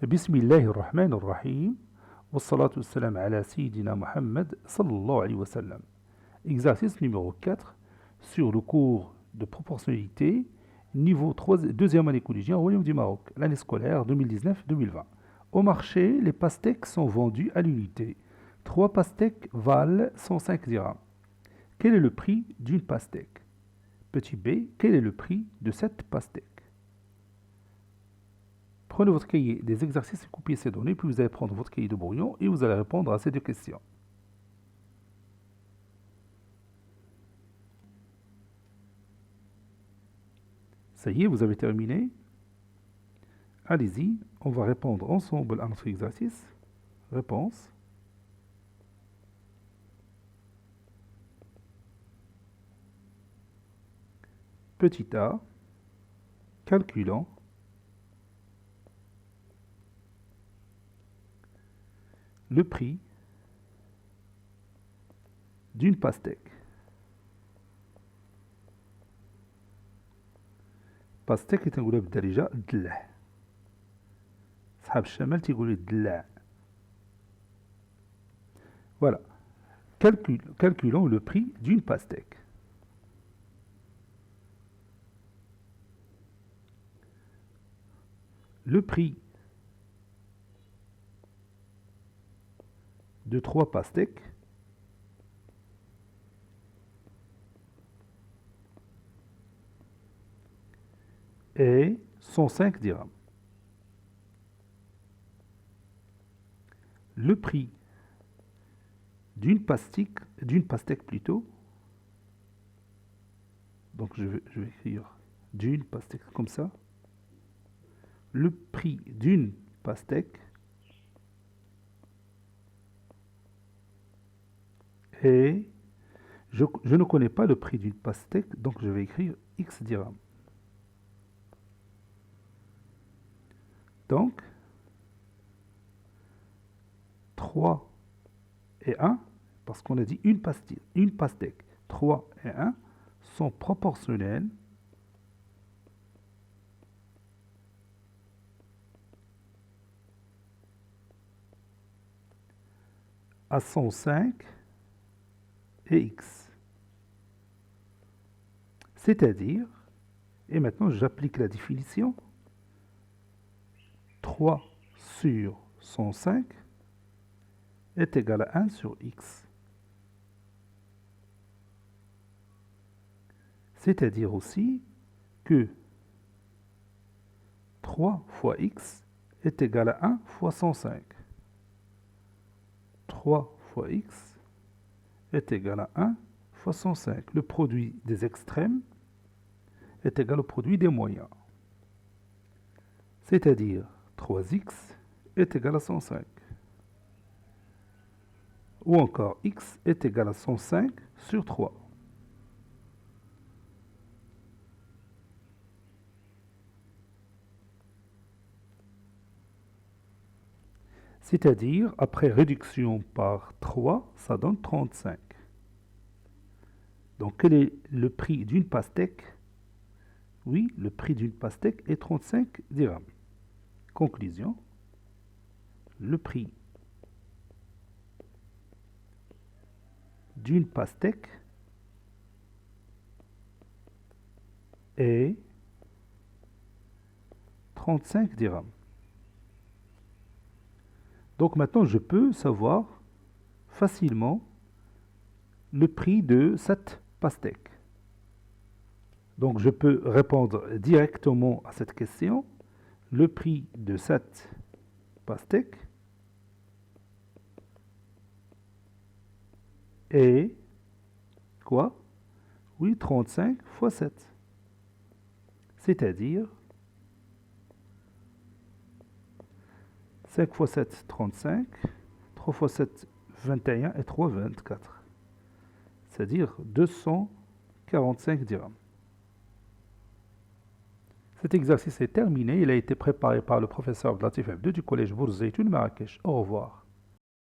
بسم الله الرحمن الرحيم والصلاة والسلام على سيدنا Muhammad sallallahu alayhi wa sallam. Exercice numéro 4 sur le cours de proportionnalité niveau 3, deuxième année collégienne au Royaume du Maroc, l'année scolaire 2019-2020. Au marché, les pastèques sont vendus à l'unité. 3 pastèques valent 105 dirhams. Quel est le prix d'une pastèque? Petit b, quel est le prix de cette pastèque? Prenez votre cahier des exercices et copiez ces données, puis vous allez prendre votre cahier de brouillon et vous allez répondre à ces deux questions. Ça y est, vous avez terminé. Allez-y, on va répondre ensemble à notre exercice. Réponse. Petit a, calculant le prix d'une pastèque. باستيك تنقولها بالدارجة دلع. صحاب الشمال تيقولوا دلع. Voilà. Calculons le prix d'une pastèque. Le prix de 3 pastèques est 105 dirhams. Le prix d'une pastèque plutôt, donc je vais écrire d'une pastèque comme ça. Le prix d'une pastèque est, je ne connais pas le prix d'une pastèque, donc je vais écrire X dirhams. Donc, 3 et 1, parce qu'on a dit une pastèque, 3 et 1 sont proportionnels à 105 et X. C'est-à-dire, et maintenant j'applique la définition, 3 sur 105 est égal à 1 sur X. C'est-à-dire aussi que 3 fois X est égal à 1 fois 105. 3 fois X est égal à 1 fois 105. Le produit des extrêmes est égal au produit des moyens. C'est-à-dire 3x est égal à 105. Ou encore x est égal à 105 sur 3. C'est-à-dire, après réduction par 3, ça donne 35. Donc, quel est le prix d'une pastèque? Oui, le prix d'une pastèque est 35 dirhams. Conclusion, le prix d'une pastèque est 35 dirhams. Donc maintenant, je peux savoir facilement le prix de cette pastèque. Donc je peux répondre directement à cette question. Le prix de cette pastèque est quoi? Oui, 35 fois 7. C'est-à-dire 5 fois 7, 35. 3 fois 7, 21 et 3, 24. C'est-à-dire 245 dirhams. Cet exercice est terminé. Il a été préparé par le professeur Abdelatif F2 du collège Bourzaïtoun Marrakech. Au revoir.